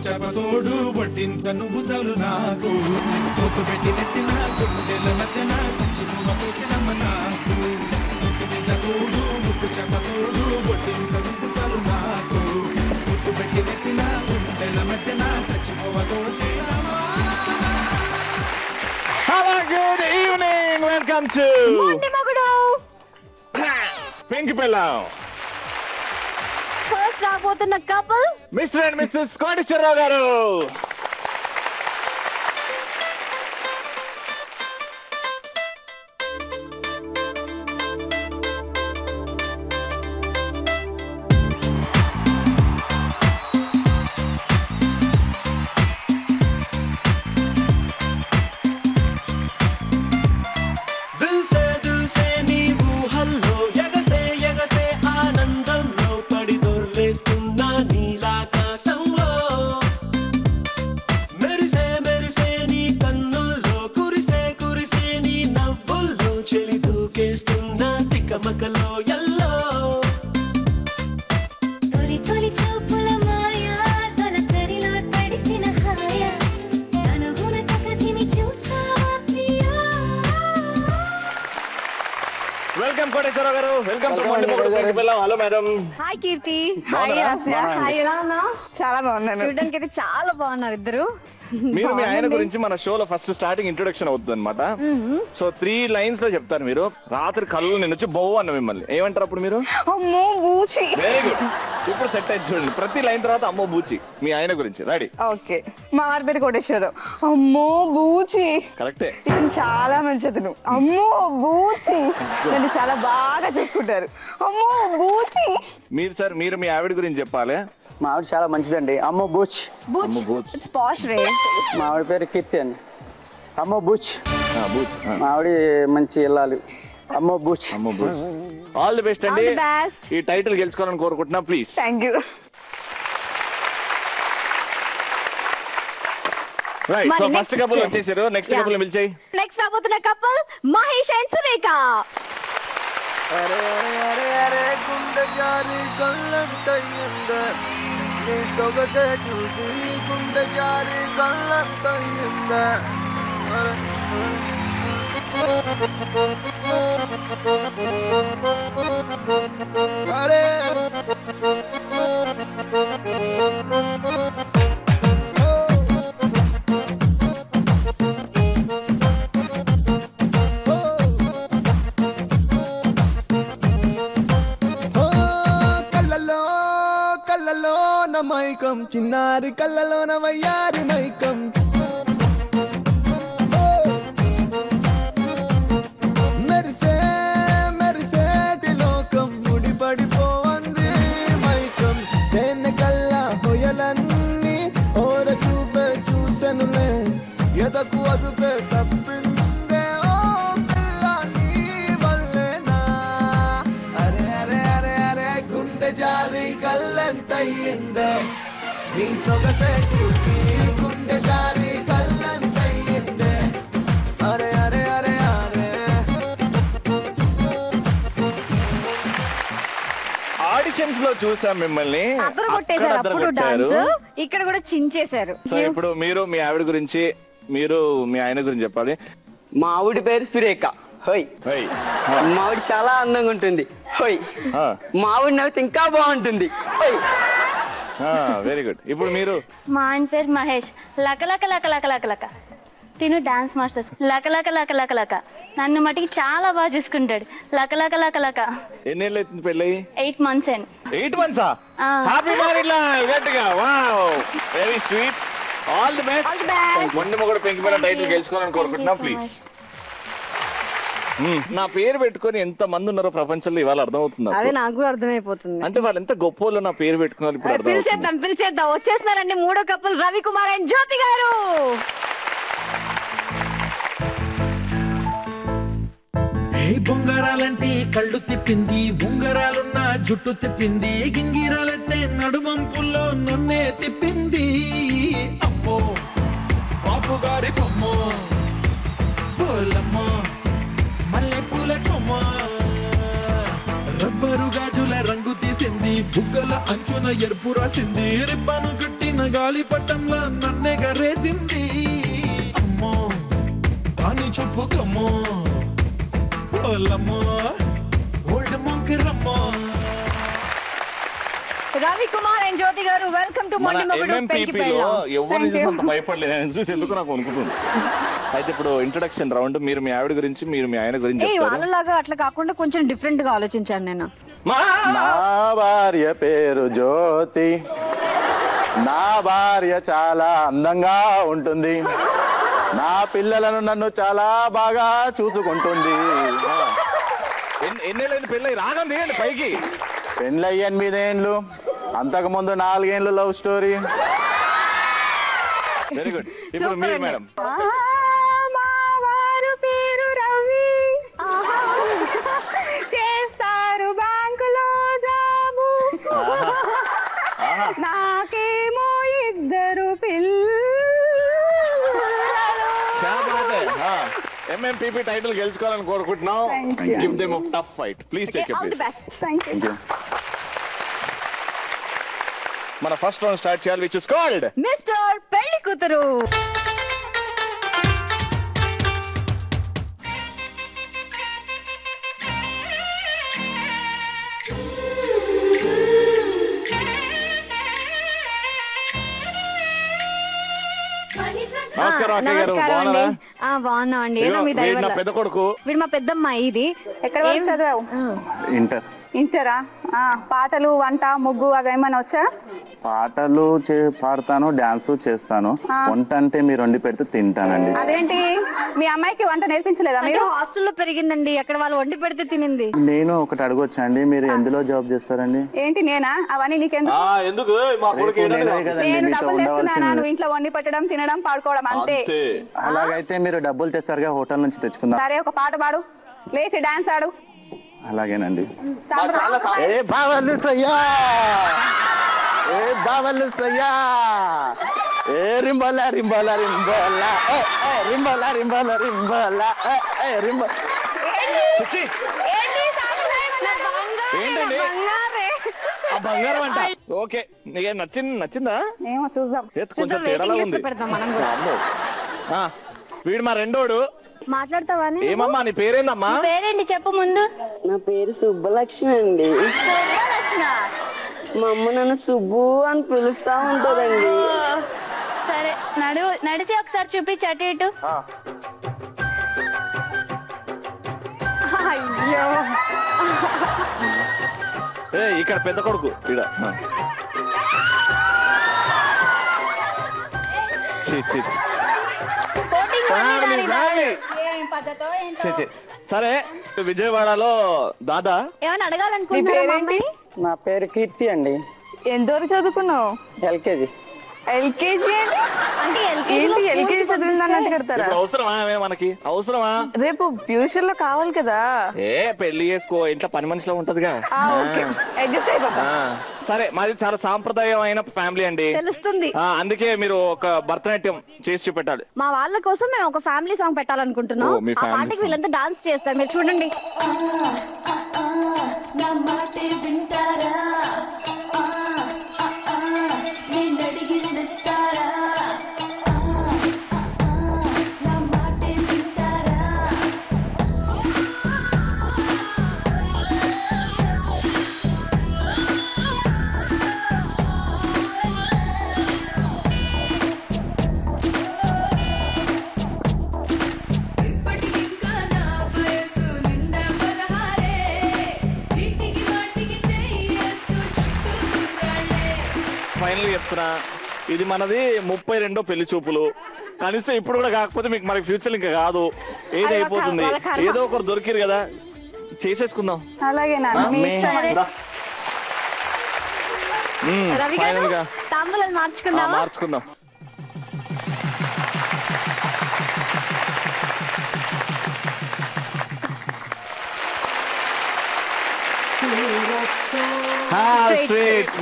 చేపతోడు వడ్డించ నువ్వు చాలు నాకు పొత్తు పెట్టి నెత్తిన గుండెల మధ్యన సంచి పువ్వతో చినమ్మ నాకు పొత్తు మీద తోడు ఉప్పు చేపతోడు వడ్డించ నువ్వు చాలు నాకు పొత్తు పెట్టి నెత్తిన గుండెల మధ్యన సంచి పువ్వతో చినమ్మ. Hello, good evening. Welcome to Monday Mogudu. Pink Pillow. First రాబోతున్న couple Mr. and Mrs. Koteswararao గారు. వెల్కమ్ కోటేశ్వరరావు గారు. Welcome to Monday Mogudu pink Pilla. Hello madam. Hi Keerthi. Hi Asiya. Hi ఎలా ఉన్నావు? చాలా బాగున్నాను. చూడడానికి అయితే చాలా బాగున్నారు ఇద్దరు. మీరు మీ ఆయన గురించి మన షోలో ఫస్ట్ స్టార్టింగ్ ఇంట్రొడక్షన్ అవుతుంది అనమాట. సో 3 lines లో చెప్తారు మీరు. రాత్రి కళ్ళు నేను వచ్చి బౌ అన్న మిమ్మల్ని ఏమంటారు అప్పుడు మీరు? అమ్మో బూచి. Very good. ఇప్పుడు సెట్ అయింది చూడండి. ప్రతి లైన్ తర్వాత అమ్మో బూచి మీ ఆయన గురించి రెడీ. ఓకే. మా వారి పేరు కోటేశ్వరరావు. అమ్మో బూచి. కరెక్టే. ఇతను చాలా మంచి అతను. అమ్మో బూచి. నన్ను చాలా బాగా చూసుకుంటారు. అమ్మో బూచి. మీరు సార్ మీరు మీ ఆవిడ గురించి చెప్పాలి. మా ఆవిడ చాలా మంచిదండి. అమ్మో బూచ్. బూచ్. ఇట్స్ పాష్ రే. మా ఆవిడ పేరు కీర్తి అండి. అమ్మో బూచ్. బూచ్. మా ఆవిడ మంచి ఇల్లాలు. అమ్మో బూచ్. అమ్మో బూచ్. ఆల్ ది బెస్ట్ అండి. ఈ టైటిల్ గెలుచుకోవాలని కోరుకుంటున్నా please. Thank you. Right. So first couple వచ్చేసారు. నెక్స్ట్ కపుల్ పిలిచేయి. నెక్స్ట్ రాబోతున్న కపుల్ మహేష్ అండ్ సురేఖ. అరే అరే అరే గుండె జారి కళ్ళంతయ్యిందే నీ సొగసే చూసి గుండె జారి కళ్ళంతయ్యిందే అరే మైకం చిన్నారి కళ్ళలోన వయ్యారి మైకం మెరిసే మెరిసేటి లోకం ముడిపడిపోవంది మైకం దేన్న కల్లా హొయలన్నీ ఓర చూపే చూసెనులే ఎదకు అదుపే తప్పిందే ఓ పిల్ల నీ వల్లేనా అరే అరే అరే అరే గుండె జారి కళ్ళంతయ్యిందే నీ సొగసే చూసి గుండె జారి కళ్ళంతయ్యిందే అరే అరే అరే అరే. ఆడిషన్స్ లో చూసాం మిమ్మల్ని. అద్దరు కొట్టేశారు అప్పుడు డాన్స్. ఇక్కడ కూడా చించేశారు. సో ఇప్పుడు మీరు మీ ఆవిడ గురించి మీరు మీ ఆయన గురించి చెప్పాలి. మా ఆవిడ పేరు సురేఖ. హోయ్. మా ఆవిడ చాలా అందంగా ఉంటుంది. హోయ్. మా ఆవిడ నవ్వుతే ఇంకా బాగుంటుంది. హోయ్. Very good. ఇప్పుడు మీరు. మా ఆయన పేరు మహేష్. లక లక లక లక లక లక తిను డాన్స్ మాస్టర్స్. లక లక లక లక లక నన్ను మటుకి చాలా బాగా చూసుకుంటాడు. లక లక లక లక. ఎన్నేళ్ళు అవుతుంది పెళ్ళి? 8 months అండి. 8 months. Happy married life. గట్టిగా wow. Very sweet. All the best. మొన్న మొగుడు పింక్ పిల్ల టైటిల్ గెలుచుకోవాలని కోరుకుంటున్నాం ప్లీజ్. నా పేరు పెట్టుకొని ఎంత మంది ఉన్నారో ప్రపంచంలో ఇవాళ అర్థమవుతుంది. అదే నాకు కూడా అర్థమైపోతుంది. అంటే వాళ్ళు ఎంత గొప్ప వాళ్ళు నా పేరు పెట్టుకున్నారు. ఇప్పుడు పిలిచేద్దాం వచ్చేస్తున్నారండి మూడో కపుల్ రవికుమార్ అండ్ జ్యోతి గారు. బొంగరాలంటే కళ్ళు తిప్పింది బొంగరాలున్న జుట్టు తిప్పింది గింగిరాలైతే నడుమంపుల్లో నన్నే తిప్పింది. అమ్మో బాబు గారి బొమ్మ పోలమ్మ మల్లె పూల కొమ్మ రబ్బరు గాజుల రంగు తీసింది బుగ్గల అంచున ఎరుపు రాసింది రిబ్బను కట్టి పైన గాలి పట్టంలా నన్నే గరేసింది అమ్మో కానీ చెప్పుకమ్మో ఓలమ్మో ఓల్డ్ మొంకిరమ్మో. రవికుమార్ అండ్ జ్యోతి గారు వెల్కమ్ టు మొండి మొగుడు పెంకి పెళ్ళాం. ఎవరిని చూసి అంత భయపడలేదు, నేను చూసి ఎందుకు నాకు వణుకుతుంది. అయితే ఇప్పుడు ఇంట్రొడక్షన్ రౌండ్, మీరు మీ ఆవిడ గురించి, మీరు మీ ఆయన గురించి చెప్తారు. వాళ్ళలాగా అట్లా కాకుండా కొంచెం డిఫరెంట్ గా ఆలోచించాను నేను. నా భార్య పేరు జ్యోతి, నా భార్య చాలా అందంగా ఉంటుంది, నా పిల్లలను నన్ను చాలా బాగా చూసుకుంటుంది. ఎన్నేళ్ళైంది పెళ్ళి? రాగం తీయండి పైకి. పెళ్ళి 8 ఏండ్లు, అంతకుముందు 4 ఏండ్లు లవ్ స్టోరీ. Very good. ఇప్పుడు మీరు మేడం. మా వారు పేరు రవి, చేస్తారు బ్యాంకులో జాబు, నాకేమో 2 పిల్లలు. MMPP టైటిల్ గెలుచుకోవాలని కోరుకుంటున్నాం. Give them a tough fight. Please take your place. Thank you. మన ఫస్ట్ రౌండ్ స్టార్ట్ చేయాలి, విచ్ ఇస్ కాల్డ్ మిస్టర్ పెళ్లి కూతురు. నమస్కారం అక్కయ్య గారు, నమస్కారం అండి. బాగున్నారా? బాగున్నాం అండి. ఏదో మీ దయ వీడు నా వల్ల. పెద్ద కొడుకు. వీడు మా పెద్దమ్మాయి. ఇది ఎక్కడ వరకు చదివావు? ఇంటర్. ఇంటరా? పాటలు, వంట, ముగ్గు అవేమన్నా వచ్చా? పాటలు పాడతాను, డాన్స్ చేస్తాను. వంట అంటే మీరు వండి పెడితే తింటానండి. అదేంటి మీ అమ్మాయికి వంట నేర్పించలేదా మీరు? హాస్టల్లో పెరిగిందండి, అక్కడ వాళ్ళు వండి పెడితే తినింది. నేను ఒకటి అడగొచ్చా అండి, మీరు ఎందులో జాబ్ చేస్తారండి? ఏంటి నేనా? అవన్నీ నీకెందుకు? ఎందుకు? మా కొడుకు రేపు నేనే కదండి నేను మీతో డబ్బులు తెస్తున్నానా? ఉండవలసింది. నువ్వు ఇంట్లో వండి పెట్టడం, తినడం, పాడుకోవడం అంతే. అలాగైతే మీరు డబ్బులు తెస్తారుగా, హోటల్ నుంచి తెచ్చుకుందాం. సరే, ఒక పాట పాడు, లేచి డాన్స్ ఆడు. అలాగేనండి. సాంప్రదాయ- ఏ బావలు సయ్యా, ఏ బావలు సయ్యా, ఏ రింబోల రింబోల రింబోల, ఏ రింబోల రింబోల రింబోల, ఏ రింబో. చిచ్చి ఏంటి సాంప్రదాయం అన్నారు? ఏంటండి బంగారే. ఆ బంగారం అంట. ఓకే, నీకేం నచ్చిందా? ఏమో చూద్దాం. కొంచెం చూద్దాం, తేడాలా waiting ఉంది. list పెడదాం మనం కూడా. అమ్మో. వీడు మా రెండోడు. మాట్లాడతావా? ఏమమ్మా నీ పేరేందమ్మా? పేరేంటి చెప్పు ముందు. నా పేరు సుబ్బలక్ష్మి అండి. మా అమ్మ నన్ను సుబ్బు అని పిలుస్తా ఉంటుందండి. సరే నడిచి ఒకసారి చూపించి అటు ఇటు. అయ్యో, ఇక్కడ పెద్ద కొడుకు ఈడ. సరే, విజయవాడలో దాదా ఏమైనా అడగాలనుకుంటున్నారా? నా పేరు కీర్తి అండి. ఎంతవరకు చదువుకున్నావు? LKG. LKG అంటే ఎల్కేజీ చదివింది అన్నట్టు కడతారా? ఇప్పుడు అవసరమా? మనకి అవసరమా? రేపు ఫ్యూచర్ లో కావాలి కదా. పెళ్లి చేసుకో, ఇంట్లో పని మనిషిలో ఉంటదిగా. అడ్జస్ట్ అయిపోతా. సరే, మాది చాలా సాంప్రదాయమైన ఫ్యామిలీ అండి, తెలుస్తుంది. అందుకే మీరు ఒక భరతనాట్యం చేసి చూపెట్టాలి. మా వాళ్ళ కోసం మేము ఒక ఫ్యామిలీ సాంగ్ పెట్టాలనుకుంటున్నాం. ఓ, మీ ఆ family పాటకి song. వీళ్ళంతా డాన్స్ చేస్తారు, మీరు చూడండి. ఫైనల్ చెప్తున్నా, ఇది మనది 32వ పెళ్లి చూపులు. కనీసం ఇప్పుడు కూడా కాకపోతే మీకు మరి ఫ్యూచర్ ఇంకా కాదు, ఏది అయిపోతుంది. ఏదో ఒకరు దొరికిరు కదా, చేసేసుకుందాం. అలాగేనా? మీ ఇష్టం. రవి గారు, తాంబూలాలు మార్చుకుందామా? మార్చుకుందాం.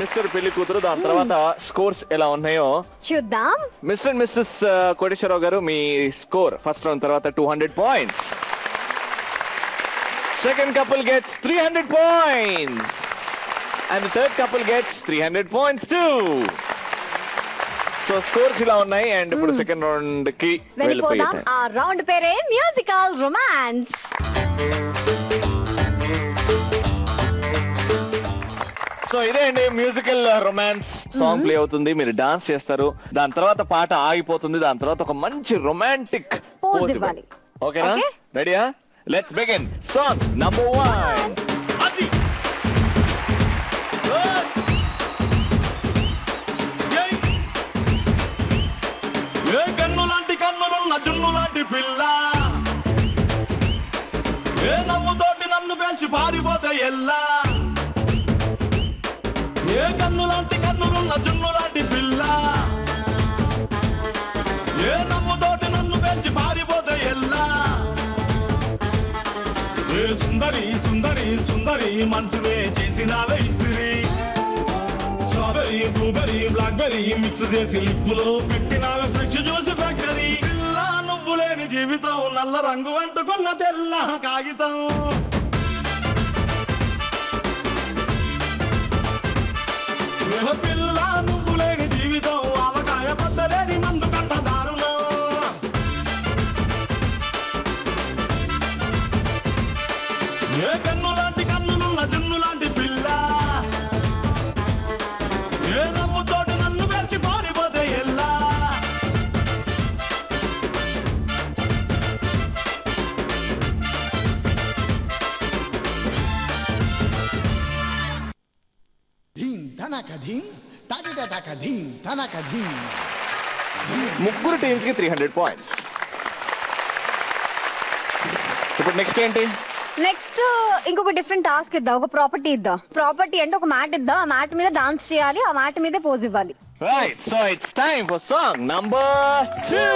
మిస్టర్ పెళ్లి కూతురు, దాని తర్వాత స్కోర్స్ ఎలా ఉన్నాయో చూద్దాం. Mister and missus Koteswararao garu, మీ స్కోర్ ఫస్ట్ రౌండ్ తర్వాత 200 points. Second couple gets 300 points. And the third couple gets 300 points too. So scores ఇలా ఉన్నాయి అండ్ ఇప్పుడు సెకండ్ రౌండ్ కి వెళ్ళిపోదాం. ఆ రౌండ్ పేరే మ్యూజికల్ రొమాన్స్. సో ఇదే అండి మ్యూజికల్ రొమాన్స్ సాంగ్ ప్లే అవుతుంది, మీరు డాన్స్ చేస్తారు, దాని తర్వాత పాట ఆగిపోతుంది, దాని తర్వాత ఒక మంచి రొమాంటిక్ పోజ్ ఇవ్వాలి. ఓకేనా? రెడీయా? Let's begin. Song number 1. అది ఏ కన్ను లాంటి కన్నులున్న జున్ను లాంటి పిల్ల, ఏ నవ్వుతోటి నన్ను పెంచి పారిపోతే ఎల్లా, ఏ కన్ను లాంటి కన్నులున్న జున్ను లాంటి పిల్ల, ఏ నవ్వుతోటి నన్ను పెంచి పారిపోతే ఎల్లా, ఏ సుందరి సుందరి సుందరి మనసునే చేసినావే ఇస్త్రీ, స్ట్రాబెరీ బ్లూబెరీ బ్లాక్బెరీ మిక్స్ చేసి లిప్పులో పెట్టినావే ఫ్రెష్ జ్యూస్ ఫ్యాక్టరీ, పిల్ల నువ్వు లేని జీవితం నల్ల రంగు అంటుకున్న తెల్ల కాగితం, పిల్ల నువ్వు లేని జీవితం ఆవకాయ పద్దలేని మందు కంట దారుణం, ఏ కన్ను లాంటి కన్నులున్న జున్ను లాంటి పిల్ల, ఏ నవ్వుతోటి నన్ను పెంచి పారిపోతే ఎల్లా, ముగ్గురు టీమ్స్ కి 300 పాయింట్స్. ఇప్పుడు నెక్స్ట్ ఏంటి? నెక్స్ట్ ఇంకొక డిఫరెంట్ టాస్క్ ఇద్దాం. ఒక ప్రాపర్టీ ఇద్దాం. ప్రాపర్టీ అంటే ఒక మ్యాట్ ఇద్దాం, ఆ మ్యాట్ మీద డాన్స్ చేయాలి, ఆ మ్యాట్ మీదే పోజ్ ఇవ్వాలి. Right, so it's time for song number 2.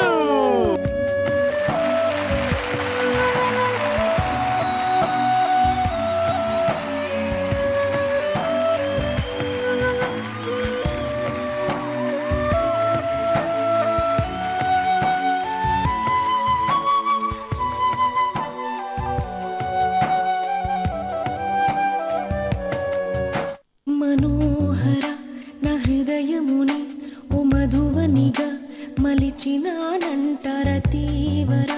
మనోహర నా హృదయముని ఓ మధువనిగా మలిచినానంటర తీవర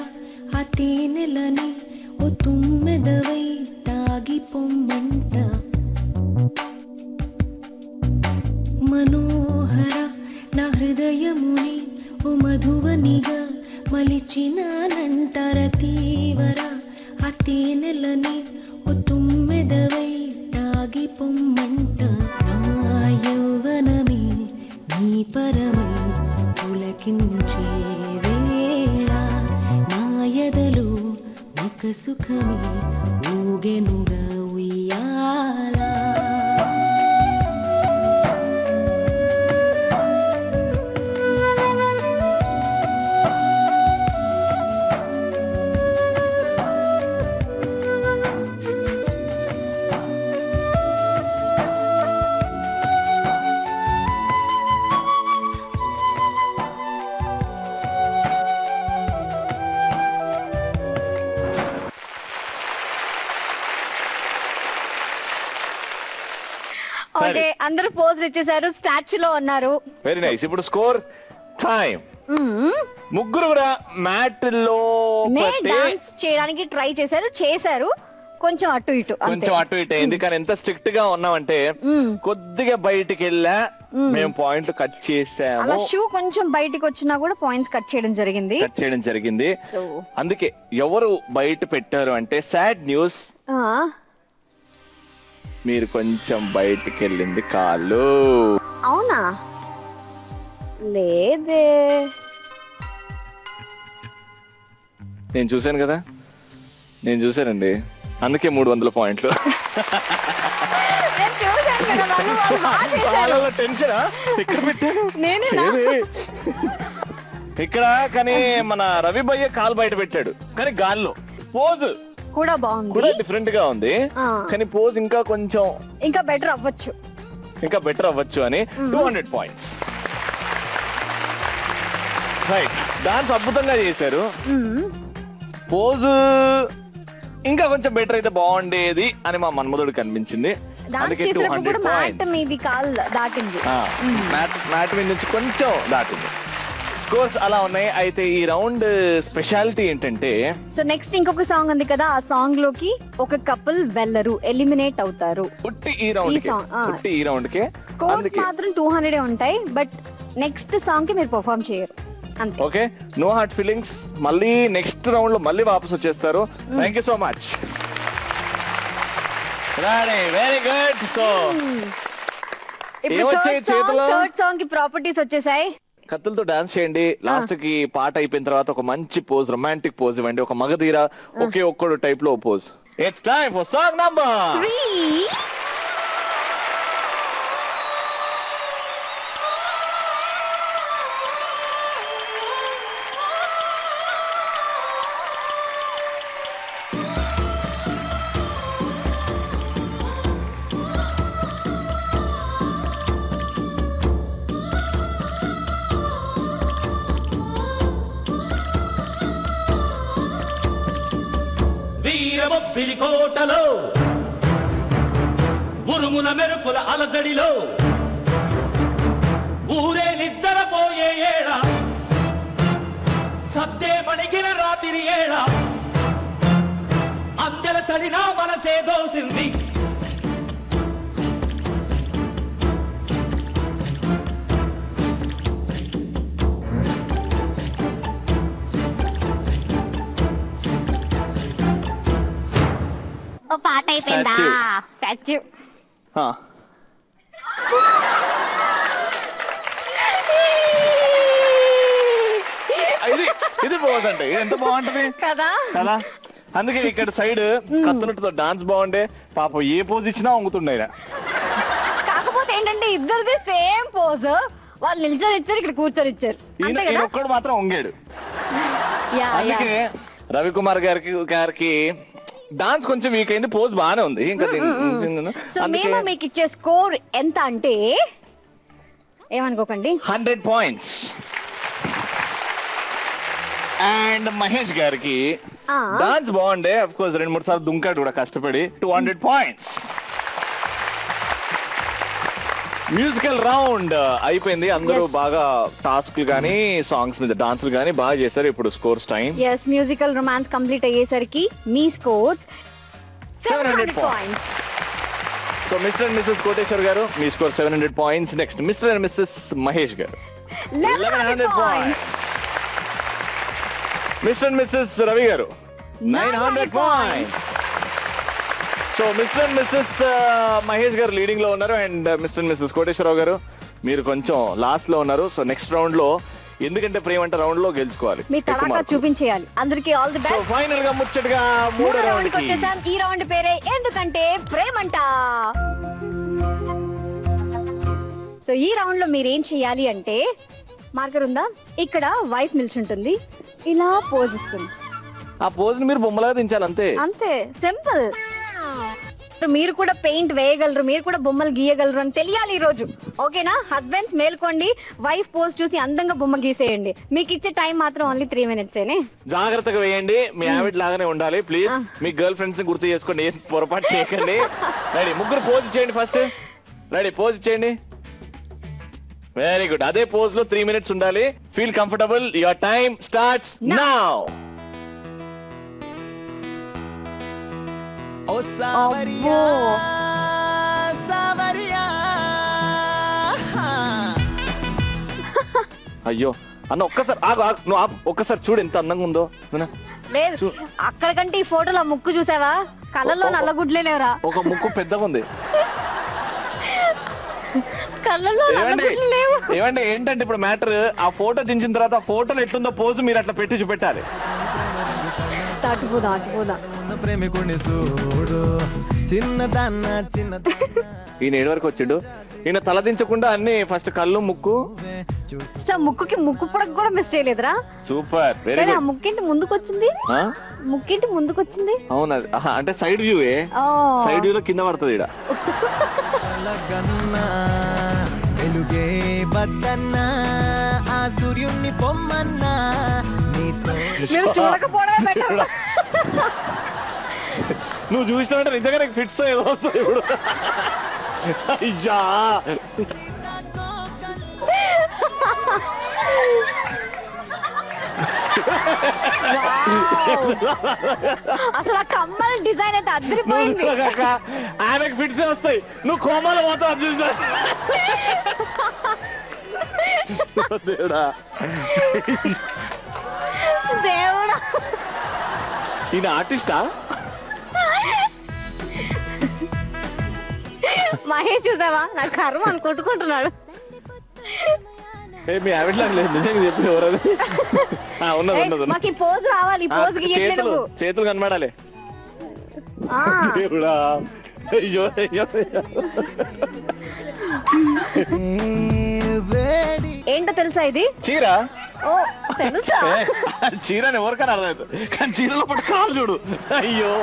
ఆ తేనెలని ఓ తుమ్మెదవై తాగిపొమ్మంట, మనోహర నా హృదయముని ఓ మధువనిగా మలిచినానంటర తీవర ఆ తేనెలని ఓ తుమ్మెదవై తాగిపొమ్మంట, నా యౌవనమే నీ పరమై పులకించే వేళ, నా యదలో ఒక సుఖమే ఊగెనుగా ఉయ్యాలా. ఓకే, అందరూ పోజ్ ఇచ్చేసారు, స్టాచ్యూ లో ఉన్నారు. Very nice. ఇప్పుడు స్కోర్ టైం. ముగ్గురు కూడా మ్యాట్ లో డాన్స్ చేయడానికి ట్రై చేశారు, కొంచెం అటు ఇటు అయింది. కానీ ఎంత స్ట్రిక్ట్ గా ఉన్నామంటే కొద్దిగా బయటికి వెళ్ళా మేము పాయింట్లు కట్ చేసాము. అలా షూ కొంచెం బయటికి వచ్చినా కూడా పాయింట్స్ కట్ చేయడం జరిగింది. అందుకే ఎవరు బయట పెట్టారు అంటే సాడ్ న్యూస్, మీరు కొంచెం బయటికి వెళ్ళింది కాళ్ళు. అవునా? లేదే, నేను చూశాను కదా, నేను చూశానండి, అందుకే 300 పాయింట్లు. టెన్షన్ ఇక్కడ పెట్టాను ఇక్కడ. కానీ మన రవి భయ్య కాలు బయట పెట్టాడు, కానీ గాల్లో పోజ్ కూడా బాగుంది, కూడా డిఫరెంట్ గా ఉంది. కానీ పోజ్ ఇంకా కొంచెం ఇంకా బెటర్ అవ్వచ్చు అని 200 పాయింట్స్. రైట్, డాన్స్ అద్భుతంగా చేశారు. పోజ్ ఇంకా కొంచెం బెటర్ అయితే బాగుండేది అని మా మన్మధుడికి అనిపించింది. డాన్స్ చేసేటప్పుడు కూడా మ్యాట్ మీది కాల్ దాటింది. మ్యాట్ మీద నుంచి కొంచెం దాటింది. స్కోర్స్ అలా ఉన్నాయి. అయితే ఈ రౌండ్ స్పెషాలిటీ ఏంటంటే, సో నెక్స్ట్ ఇంకొక సాంగ్ ఉంది కదా, ఆ సాంగ్ లోకి ఒక కపుల్ వెళ్ళరు, ఎలిమినేట్ అవుతారు. ఈ రౌండ్ కే స్కోర్స్ మాత్రం 200 ఉంటాయి, బట్ నెక్స్ట్ సాంగ్ కి మీరు పర్ఫార్మ్ చేయరు. Okay, no heart feelings. మళ్ళీ నెక్స్ట్ రౌండ్ లో మళ్ళీ వాపస్ వచ్చేస్తారు. Thank you so much. Very good. So ఏమొచ్చాయి చేతిలో? థర్డ్ సాంగ్ కి ప్రాపర్టీస్ వచ్చేసాయి. కత్తులతో డాన్స్ చేయండి. లాస్ట్ కి పాట అయిపోయిన తర్వాత ఒక మంచి పోజ్, రొమాంటిక్ పోజ్ ఇవ్వండి. ఒక మగధీర ఒకే ఒక్కడు టైప్ లో pose. It's time for song number 3. వీరమొబ్బిలి కోటలో ఉరుముల మెరుపుల అలజడిలో ఊరే నిద్రపోయే ఏళ, సద్దే మణిగిన రాత్రి ఏళ, అందెల సడినా మనసే దోసింది. పాట అయిపోయిందా? స్టాచ్యూ. ఇది బాగుందంటే ఎంత బాగుంటది కదా. అందుకే ఇక్కడ సైడ్ కత్తులతో డాన్స్ బాగుండే. పాపం ఏ పోజ్ ఇచ్చినా వంగుతుండే. కాకపోతే ఏంటంటే ఇద్దరిది సేమ్ పోజ్. వాళ్ళు నిల్చొని ఇచ్చారు, ఇక్కడ కూర్చొని ఇచ్చారు. ఒక్కడు మాత్రం వంగాడు. అందుకే రవికుమార్ గారికి డాన్స్ కొంచెం వీక్ అయింది, పోజ్ బాగానే ఉంది. ఇంకా సో మేము మీకు ఇచ్చే స్కోర్ ఎంత అంటే, ఏమనుకోకండి, 100 points. అండ్ మహేష్ గారికి డాన్స్ బాగుండే, అఫ్ కోర్స్ 2-3 సార్లు దుంకాడు కూడా కష్టపడి. 200 points. మ్యూజికల్ రౌండ్ అయిపోయింది. అందరూ బాగా టాస్క్లు గానీ సాంగ్స్ మీద డాన్స్లు గానీ బాగా చేశారు. ఇప్పుడు scores time. yes, musical romance complete అయ్యేసరికి మీ scores 700 points. So mister and missus Koteswar గారు, మీ score 700 points. Next mister and missus Mahesh గారు 1100 points. Mister and missus Ravi గారు 900 points. So mister and missus Mahesh గారు లీడింగ్ లో ఉన్నారు. And mister and missus Koteswararao గారు మీరు కొంచెం లాస్ట్ లో ఉన్నారు. సో నెక్స్ట్ రౌండ్ లో, ఎందుకంటే ప్రేమంట రౌండ్ లో గెలుచుకోవాలి, మీ తడాకా చూపించేయాలి. అందరికీ all the best. So final గా ముచ్చటగా మూడో రౌండ్ కి వచ్చేసాం. ఈ రౌండ్ పేరే ఎందుకంటే ప్రేమంట. సో ఈ రౌండ్ లో మీరు ఏం చేయాలి అంటే, మార్కర్ ఉందా, ఇక్కడ వైఫ్ నిల్చుంటుంది, ఇలా పోజ్ ఇస్తుంది. ఆ పోజ్ ని మీరు బొమ్మలాగా దించాలి. అంతే సింపుల్. మీరు కూడా పెయింట్ వేయగలరు, మీరు కూడా బొమ్మలు గీయగలరు అని తెలియాలి ఈ రోజు. ఓకేనా? హస్బెండ్స్ మేల్కోండి, వైఫ్ పోజ్ చూసి అందంగా బొమ్మ గీసేయండి. మీకు ఇచ్చే టైం మాత్రం ఓన్లీ 3 minutes. జాగ్రత్తగా వేయండి. మీ ఆవిడ లాగానే ఉండాలి ప్లీజ్. మీ గర్ల్ ఫ్రెండ్స్ ని గుర్తు చేసుకోండి, ఏం పొరపాటు చేయకండి. రెడీ, ముగ్గురు పోజ్ చేయండి. ఫస్ట్ రెడీ, పోజ్ చేయండి. Very good. అదే పోజ్ లో 3 minutes ఉండాలి. Feel comfortable. Your time starts now. ఓ సావరియా సావరియా. అయ్యో అన్న, ఒక్కసారి నువ్వు ఒక్కసారి చూడు ఎంత అందంగా ఉందో. లేదు, అక్కడికంటే ఈ ఫోటోలో ముక్కు చూసావా? కళ్ళల్లో నల్లగుడ్లే లేవరా? ఒక ముక్కు పెద్దగా ఉంది. కళ్ళల్లో నల్లగుడ్లు లేవు. ఏమండి ఏంటంటే ఇప్పుడు మ్యాటర్, ఆ ఫోటో దించిన తర్వాత ఆ ఫోటోలో ఎట్లుందో పోజు మీరు అట్లా పెట్టి చూపెట్టాలి. ప్రేమికుని చూడు చిన్నదన్న ఈయన ఏడు వరకు వచ్చిండు. ఈయన తల దించకుండా అన్ని ఫస్ట్ కళ్ళు, ముక్కు. ముక్కుకి ముక్కు కూడా మిస్ చేయలేదురా? Super, very good. ముక్కింటి ముందుకు వచ్చింది, ముక్కింటి ముందుకు వచ్చింది. అవునా? అంటే సైడ్ వ్యూ. సైడ్ వ్యూ లో కింద పడుతుంది ఈడ. వెలుగే బద్దన్నా ఆ సూర్యుణ్ణి పొమ్మన్నా చూడకపోవడమే బెటర్. నువ్వు చూసినావంటే నిజంగా నీకు ఫిట్స్ ఏదో వస్తుంది ఇప్పుడు. అయ్యా అసలు ఆ కమ్మల డిజైన్ అయితే అదిరిపోయింది. ఆమెకు ఫిట్స్ వస్తాయి, నువ్వు కోమాలో పోతావు. అర్జున్ దేవుడా దేవుడా, ఈయన ఆర్టిస్టా? మహేష్ చూసావా, నా కర్మ అని కొట్టుకుంటున్నాడు. మీ ఆవిడ లాగా లేదు నిజంగా చెప్పి ఎవరది. ఉన్నది ఉన్నది. మాకు ఈ పోజ్ రావాలి, ఈ పోజ్ చేతులు కనబడాలి. దేవుడా అయ్యో అయ్యో. ఏంటో తెలుసా ఇది? చీర. ఓ తెలుసా? చీరని ఎవరికైనా అర్థమవుతుంది, కానీ చీరలో పట్టు కాదు చూడు. అయ్యో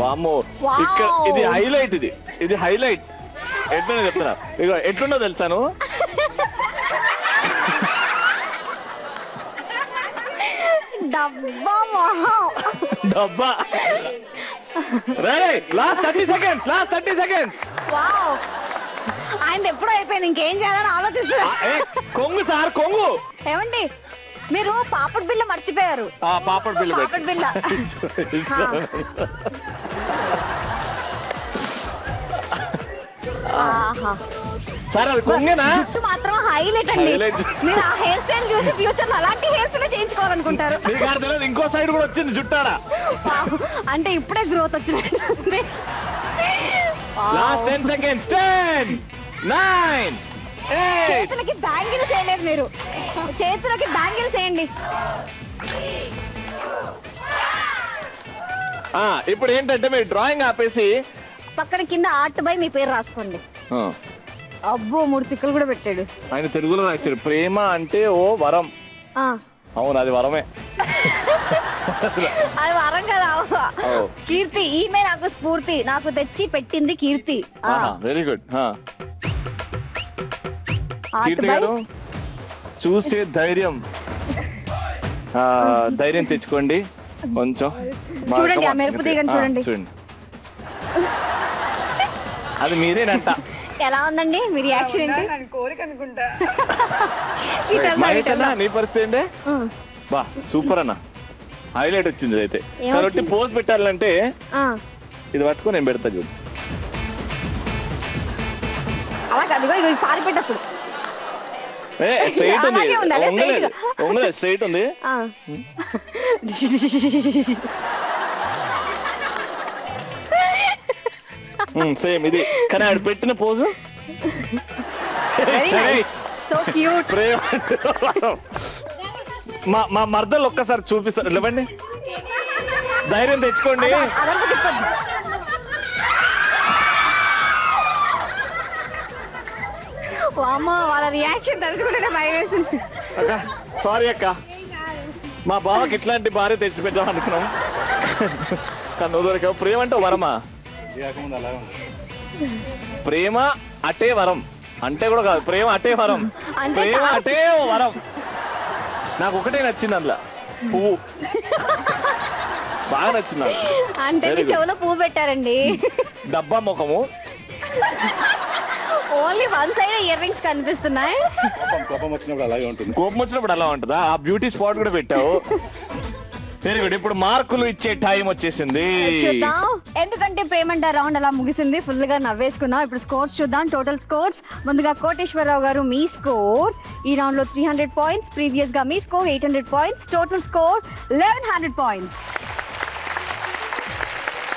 వామ్మో, ఇక్కడ ఇది హైలైట్. ఇది హైలైట్. ఎట్లున్నా చెప్తున్నా, ఇక ఎట్లుండో తెలుసాను. డబ్బా. Last 30 seconds. ఆయన ఎప్పుడో అయిపోయింది, ఇంకేం చేయాలని ఆలోచిస్తున్నా. కొంగు సార్, కొంగు. ఏమండి మీరు పాపడ్ బిల్ల మర్చిపోయారు. పాపడ్ బిల్ల. సార్ అది కొంగేనా? జుట్టు మాత్రం హైలైట్ అండి. మీరు ఆ హెయిర్ స్టైల్ చూసి ఫ్యూచర్ లో అలాంటి హెయిర్ స్టైల్ చేయించుకోవాలనుకుంటారు. ఇంకో సైడ్ కూడా వచ్చింది జుట్టాడా, అంటే ఇప్పుడే గ్రోత్ వచ్చినట్టు. Last 10 seconds. 10, 9, 8. చేతులకి బ్యాంగిల్ చేయలేదు మీరు, చేతులకి బ్యాంగిల్ చేయండి. ఇప్పుడు ఏంటంటే మీరు డ్రాయింగ్ ఆపేసి పక్కన కింద ఆర్ట్ బై మీ పేరు రాసుకోండి. అబ్బో 3 చుక్కలు కూడా పెట్టాడు. ఆయన తెలుగులో రాశారు, ప్రేమ అంటే ఓ వరం. అవును, అది వరమే. అది వరం కదా. కీర్తి, ఈమె నాకు స్ఫూర్తి, నాకు తెచ్చి పెట్టింది కీర్తి. Very good. కీర్తి గారు చూసే ధైర్యం తెచ్చుకోండి కొంచెం. చూడండి ఆ మెరుపు తీగని చూడండి. అది మీరేనంట. ఎలా ఉందండి మీ రియాక్షన్ ఏంటి? కోరిక అనుకుంటా. మహేష్ అన్న నీ పరిస్థితి ఏంటి? బా సూపర్ అన్న, హైలైట్ వచ్చింది. అయితే కాబట్టి పోజ్ పెట్టాలంటే ఇది పట్టుకో, నేను పెడతా చూడు. అలా కాదు, పారిపెట్టప్పుడు స్ట్రైట్ ఉంది, ఒంగలేదు, స్ట్రైట్ ఉంది. సేమ్ ఇది, కానీ ఆడు పెట్టిన పోజు మా మర్దలు ఒక్కసారి చూపిస్తారు. లేవండి, ధైర్యం తెచ్చుకోండి. వాళ్ళ రియాక్షన్ తలుచుకుంటే భయం వేసింది. అక్క సారీ అక్క, మా బావకి ఇట్లాంటి భార్య తెచ్చి పెట్టాం అనుకున్నాం, కానీ దొరికావు. ప్రేమ అంటే వరమా? ప్రేమ అటే వరం అంటే కూడా కాదు, ప్రేమ అటే వరం. ప్రేమ అటే వరం. నాకు ఒకటే నచ్చింది అందులో, పువ్వు బాగా నచ్చింది. అంటే చెవులో పువ్వు పెట్టారండి. డబ్బా ముఖము, only one side ear rings కనిపిస్తున్నాయి. కోపం వచ్చినప్పుడు అలాగే ఉంటుంది. కోపం వచ్చినప్పుడు అలా ఉంటుందా? ఆ బ్యూటీ స్పాట్ కూడా పెట్టావు. Very good. ఇప్పుడు మార్కులు ఇచ్చే టైం వచ్చేసింది. చూద్దాం, ఎందుకంటే ప్రేమంట రౌండ్ అలా ముగిసింది, ఫుల్ గా నవ్వేసుకుందాం. ఇప్పుడు స్కోర్స్ చూద్దాం, టోటల్ స్కోర్స్. ముందుగా కోటేశ్వరరావు గారు మీ స్కోర్ ఈ రౌండ్ లో 300 పాయింట్స్, ప్రీవియస్ గా మీ score 800 points, total score 1100 points.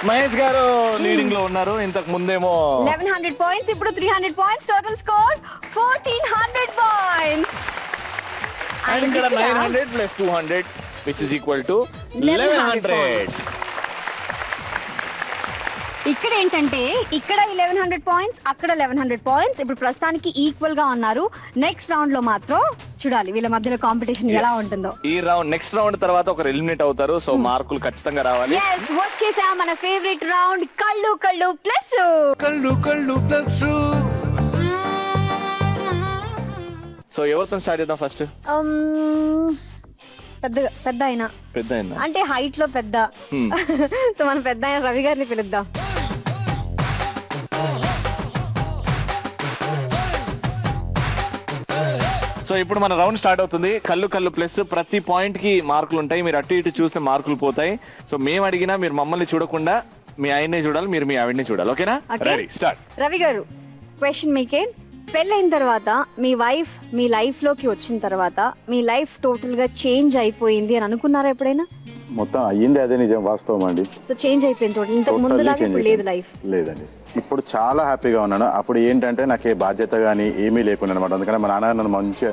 Mahesh గారు లీడింగ్ లో ఉన్నారు, ఇంతకు ముందేమో 1100 పాయింట్స్, ఇప్పుడు 300 points, total score 1400 points. And ఇక్కడ 900 plus 200 which is equal to 1100. ఇక్కడ ఏంటంటే ఇక్కడ 1100 పాయింట్స్, అక్కడ 1100 పాయింట్స్. ఇప్పుడు ప్రస్తుతానికి ఈక్వల్ గా ఉన్నారు. నెక్స్ట్ రౌండ్ లో మాత్రం చూడాలి వీళ్ళ మధ్యలో కాంపిటీషన్ ఎలా ఉంటుందో. ఈ రౌండ్ నెక్స్ట్ రౌండ్ తర్వాత ఒకరు ఎలిమినేట్ అవుతారు. సో మార్కులు ఖచ్చితంగా రావాలి. yes వచ్చేసా మన ఫేవరెట్ రౌండ్ కళ్ళు కళ్ళు ప్లస్. కళ్ళు కళ్ళు ప్లస్. సో ఎవరితో స్టార్ట్ చేద్దాం ఫస్ట్? పెద్ద అయినా అంటే హైట్ లో పెద్ద. సో మనం పెద్ద అయినా రవి గారిని పిలుద్దాం. సో ఇప్పుడు మన రౌండ్ స్టార్ట్ అవుతుంది. కళ్ళు కళ్ళు ప్లస్. ప్రతి పాయింట్ కి మార్కులు ఉంటాయి. మీరు అటు ఇటు చూస్తే మార్కులు పోతాయి. సో మేము అడిగినా మీరు మమ్మల్ని చూడకుండా మీ ఆయన్నే చూడాలి, మీరు మీ ఆవిడనే చూడాలి. ఓకేనా? Ready start. రవి గారు క్వశ్చన్ మీకే. పెళ్ళైన తర్వాత మీ వైఫ్ మీ లైఫ్ లోకి వచ్చిన తర్వాత మీ లైఫ్ టోటల్ గా చేంజ్ అయిపోయింది అని అనుకున్నారా ఎప్పుడైనా? మొత్తం అయ్యింది అదే నిజం, వాస్తవం అండి. సో చేంజ్ అయిపోయింది టోటల్. ఇంతకు ముందులాగా ఇప్పుడు లేదు లైఫ్? లేదండి, ఇప్పుడు చాలా హ్యాపీగా ఉన్నాను. అప్పుడు ఏంటంటే నాకు ఏ బాధ్యత కానీ ఏమీ లేకుండా అనమాట. అందుకని మా నాన్న నన్ను మంచిగా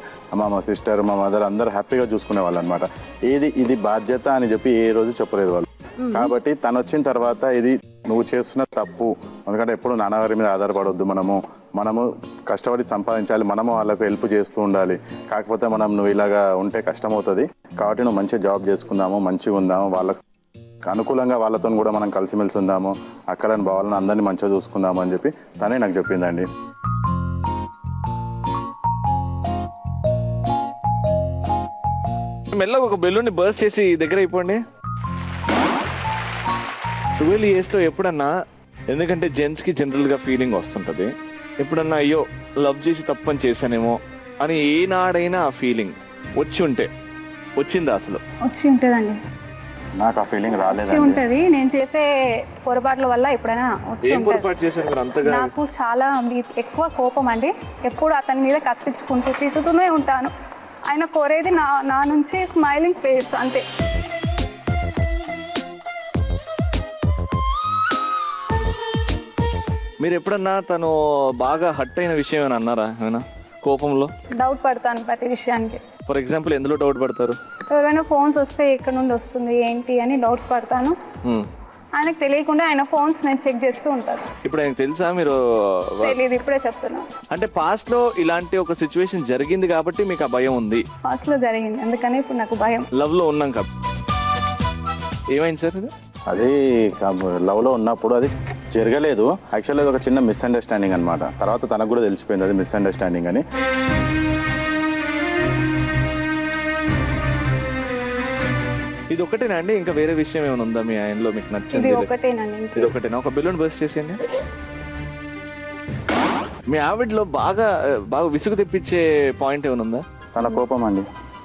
మా సిస్టర్ మా మదర్ అందరూ హ్యాపీగా చూసుకునే వాళ్ళు అనమాట. ఇది బాధ్యత అని చెప్పి ఏ రోజు చెప్పలేదు వాళ్ళు. కాబట్టి తను వచ్చిన తర్వాత ఇది నువ్వు చేస్తున్న తప్పు, ఎందుకంటే ఎప్పుడు నాన్నగారి మీద ఆధారపడవద్దు, మనము కష్టపడి సంపాదించాలి, మనము వాళ్ళకు హెల్ప్ చేస్తూ ఉండాలి. కాకపోతే నువ్వు ఇలాగా ఉంటే కష్టం అవుతుంది, కాబట్టి నువ్వు మంచిగా జాబ్ చేసుకుందాము, మంచిగా ఉందాము, వాళ్ళకు అనుకూలంగా వాళ్ళతో కూడా మనం కలిసిమెలిసి ఉందాము, అక్కలని బావాలని అందరినీ మంచిగా చూసుకుందాము అని చెప్పి తనే నాకు చెప్పిందండి. మెల్లగా ఒక బెలూన్ని బర్స్ట్ చేసి దగ్గర అయిపోండి. 12 years లో ఎప్పుడన్నా, ఎందుకంటే జెంట్స్ కి జనరల్ గా ఫీలింగ్ వస్తుంటది, ఎప్పుడన్నా అయ్యో లవ్ చేసి తప్పని చేశానేమో అని ఏనాడైనా ఆ ఫీలింగ్ వచ్చిందా? అసలు వచ్చి ఉంటుందండి. నాకు ఆ ఫీలింగ్ రాలేదు. ఉంటది, నేను చేసే పొరపాట్ల వల్ల ఎప్పుడైనా వచ్చి ఉంటుంది. నాకు చాలా ఎక్కువ కోపం అండి. ఎప్పుడు అతని మీద కసిరించుకుంటూ తిట్టుతూనే ఉంటాను. ఆయన కోరేది నా నుంచి స్మైలింగ్ ఫేస్ అంతే. మీరు ఎప్పుడన్నా తను బాగా హర్ట్ అయిన విషయం ఏమైనా అన్నారా? ఏమైనా కోపంలో? డౌట్ పడతాను ప్రతి విషయానికి. ఫర్ ఎగ్జాంపుల్ ఎందులో డౌట్ పడతారు? ఎవరైనా ఫోన్స్ వస్తే ఎక్కడ నుండి వస్తుంది ఏంటి అని డౌట్స్ పడతాను. ఆయనకు తెలియకుండా ఆయన ఫోన్స్ నేను చెక్ చేస్తూ ఉంటాను. ఇప్పుడు ఆయనకు తెలుసా? మీరు తెలియదు, ఇప్పుడే చెప్తున్నా. అంటే పాస్ట్ లో ఇలాంటి ఒక సిచ్యువేషన్ జరిగింది కాబట్టి మీకు ఆ భయం ఉంది? పాస్ట్ లో జరిగింది, అందుకని ఇప్పుడు నాకు భయం. లవ్ లో ఉన్నాం కదా, ఏమైంది సార్? అది లవ్ లో ఉన్నప్పుడు అది జరగలేదు. యాక్చువల్లీ అది ఒక చిన్న మిస్అండర్స్టాండింగ్ అనమాట. తర్వాత తనకు కూడా తెలిసిపోయింది అది మిస్అండర్స్టాండింగ్ అని. ఇది ఒకటేనా అండి? ఇంకా వేరే విషయం ఏమైనా ఉందా మీ ఆయనలో మీకు నచ్చింది? ఇది ఒకటేనా? ఒక బెలూన్ బర్స్ట్ చేసేయండి. మీ ఆవిడలో బాగా విసుగు తెప్పించే పాయింట్ ఏమైనా ఉందా? తన కోపం అండి.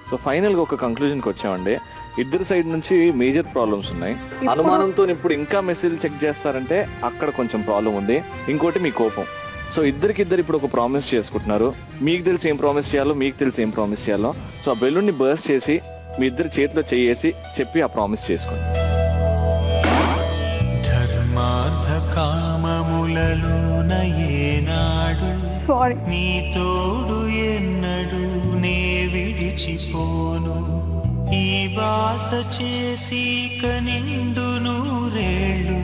సో ఫైనల్ గా ఒక కంక్లూజన్కి వచ్చామండి. ఇద్దరు సైడ్ నుంచి మేజర్ ప్రాబ్లమ్స్ ఉన్నాయి. అనుమానంతో ఇప్పుడు ఇంకా మెసేజ్ చెక్ చేస్తారంటే అక్కడ కొంచెం ప్రాబ్లం ఉంది. ఇంకోటి మీ కోపం. సో ఇద్దరికిద్దరు ఇప్పుడు ఒక ప్రామిస్ చేసుకుంటున్నారు. మీకు తెలిసి ఏం ప్రామిస్ చేయాలో, మీకు తెలిసి ఏం ప్రామిస్ చేయాలో. సో ఆ బెలూన్ని బర్స్ట్ చేసి మీ ఇద్దరు చేతిలో చేసి చెప్పి ఆ ప్రామిస్ చేసుకోండి. ధర్మార్థ కామములలోన ఏనాడు నీ తోడు ఎన్నడు నే విడిచిపోను, ఈ వాస చేసి కనిండు నూరేళ్ళు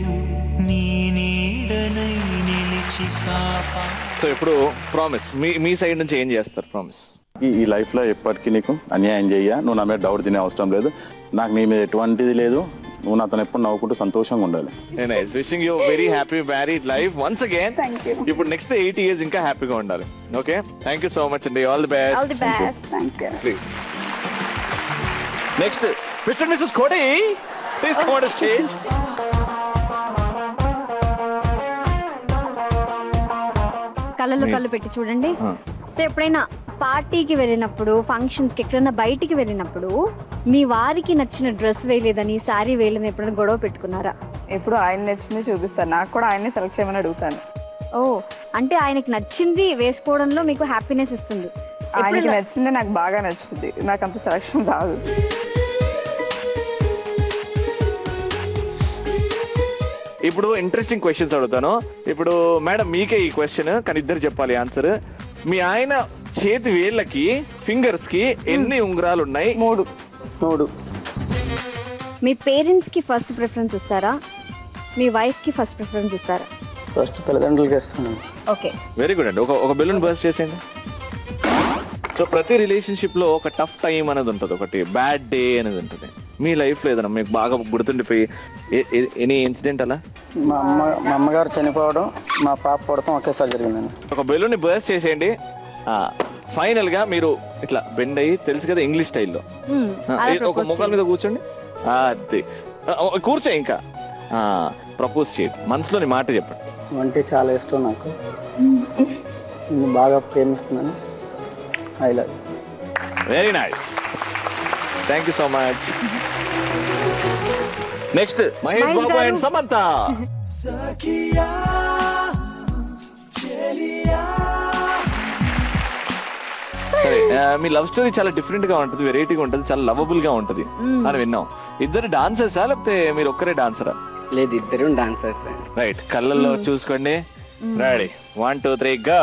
నీ నీడనై నిలిచి కాపా. సో ఇప్పుడు ప్రామిస్ మీ సైడ్ నుంచి ఏం చేస్తారు? ప్రామిస్ ఈ లైఫ్ లో ఎప్పటికీ నీకు అన్యాయం చెయ్య, నువ్వు నా మీద డౌట్ తినే అవసరం లేదు, నాకు నీ మీద ఎటువంటిది లేదు, నువ్వు నాతో ఎప్పుడు నవ్వుకుంటూ సంతోషంగా ఉండాలి. Wishing you very happy married life once again. ఇప్పుడు నెక్స్ట్ 8 years ఇంకా హ్యాపీగా ఉండాలి. Okay, thank you so much అండి. All the best. Please next mister and missus Koti, please come on the stage. కళ్ళలో కళ్ళు పెట్టి చూడండి. సో ఎప్పుడైనా పార్టీకి వెళ్ళినప్పుడు, ఫంక్షన్స్ కి ఎక్కడైనా బయటికి వెళ్ళినప్పుడు మీ వారికి నచ్చిన డ్రెస్ వేయలేదని, శారీ వేయలేదని ఎప్పుడైనా గొడవ పెట్టుకున్నారా? ఎప్పుడు ఆయన నచ్చింది చూపిస్తాను, నాకు కూడా ఆయన్ని సెలెక్ట్ చేయమని అడుగుతాను. ఓ, అంటే ఆయనకి నచ్చింది వేసుకోవడంలో మీకు హ్యాపీనెస్ ఇస్తుంది. ఆయనకి నచ్చింది నాకు బాగా నచ్చింది, నాకు అంత సెలక్షన్ రాదు. ఇప్పుడు ఇంట్రెస్టింగ్ క్వశ్చన్స్ అడుగుతాను. ఇప్పుడు మేడం మీకే ఈ క్వశ్చన్, కానీ ఇద్దరు చెప్పాలి ఆన్సర్. మీ ఆయన చేతి వేళ్ళకి, ఫింగర్స్ కి ఎన్ని ఉంగరాలు ఉన్నాయి? 3. మీ పేరెంట్స్ కి ఫస్ట్ ప్రిఫరెన్స్ ఇస్తారా? మీ వైఫ్కి ఫస్ట్ ప్రిఫరెన్స్ ఇస్తారా? ఫస్ట్ తల్లిదండ్రులకి ఇస్తాను. ఓకే, వెరీ గుడ్ అండి. ఒక బెలూన్ బర్స్ట్ చేసేయండి. సో ప్రతి రిలేషన్షిప్లో ఒక టఫ్ టైం అనేది ఉంటుంది, ఒకటి బ్యాడ్ డే అనేది ఉంటుంది. మీ లైఫ్లో ఏదైనా మీకు బాగా గుర్తుండిపోయి ఎనీ ఇన్సిడెంట్ అలా? మా అమ్మగారు చనిపోవడం, మా పాప పుడతాం ఒకేసారి జరిగిందండి. ఒక బెలూన్ బర్స్ట్ చేసేయండి. ఫైనల్గా మీరు ఇట్లా బెండ్ అయ్యి, తెలుసు కదా ఇంగ్లీష్ స్టైల్లో, ఒక ముఖాల మీద కూర్చోండి. అది కూర్చో, ఇంకా ప్రపోజ్ చేయండి. మనసులోని మాట చెప్పండి. అంటే చాలా ఇష్టం నాకు, నేను బాగా ప్రేమిస్తున్నాను. I love. Very nice, thank you so much. Next Mahesh Babu and Samantha. సరే, మీ లవ్ స్టోరీ చాలా డిఫరెంట్ గా ఉంటుంది, వెరైటీగా ఉంటుంది, చాలా లవబుల్ గా ఉంటుంది అని విన్నాం. ఇద్దరు డాన్సర్సా లేకపోతే మీరు ఒక్కరే డాన్సరా? లేదు, ఇద్దరు డాన్సర్స్. రైట్, కళ్ళల్లో చూసుకోండి. Ready, 1 2 3 go.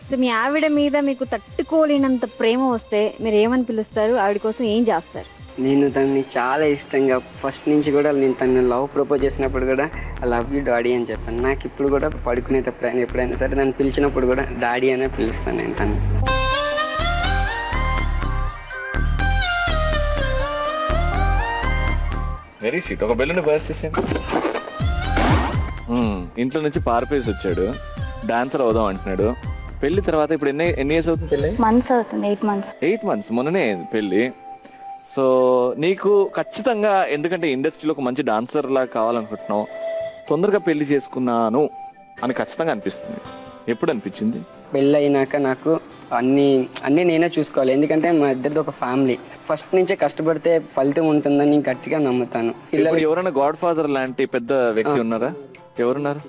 సో మీ ఆవిడ మీద మీకు తట్టుకోలేనంత ప్రేమ వస్తే మీరు ఏమని పిలుస్తారు? ఆవిడ కోసం ఏం చేస్తారు? నేను తనని చాలా ఇష్టంగా ఫస్ట్ నుంచి కూడా, నేను తను లవ్ ప్రపోజ్ చేసినప్పుడు కూడా ఐ లవ్ యూ డాడీ అని చెప్పాను. నాకు ఇప్పుడు కూడా పడుకునేటప్పుడు ఎప్పుడైనా సరే నన్ను పిలిచినప్పుడు కూడా డాడీ అనే పిలుస్తాను నేను తను. Very sweet. ఒక బెలూన్ బర్స్ట్ చేసేయండి. ఇంట్లో నుంచి పారిపోయేసి వచ్చాడు, డాన్సర్ అవుదాం అంటున్నాడు. పెళ్లి తర్వాత ఇప్పుడు ఎన్ని ఇయర్స్ అవుతుంది పెళ్ళి? మంత్స్ అవుతుంది, 8 months. మొన్ననే పెళ్ళి. సో నీకు ఖచ్చితంగా, ఎందుకంటే ఇండస్ట్రీలో ఒక మంచి డాన్సర్ లాగా కావాలనుకుంటున్నావు, తొందరగా పెళ్లి చేసుకున్నాను అని ఖచ్చితంగా అనిపిస్తుంది. ఎప్పుడు అనిపించింది? పెళ్ళి అయినాక నాకు అన్నీ నేనే చూసుకోవాలి, ఎందుకంటే మా ఇద్దరిది ఒక ఫ్యామిలీ. ఫస్ట్ నుంచే కష్టపడితే ఫలితం ఉంటుందని గట్టిగా నమ్ముతాను. పిల్లలు ఎవరైనా గాడ్ ఫాదర్ లాంటి పెద్ద వ్యక్తి ఉన్నారా? ఎవరున్నారు?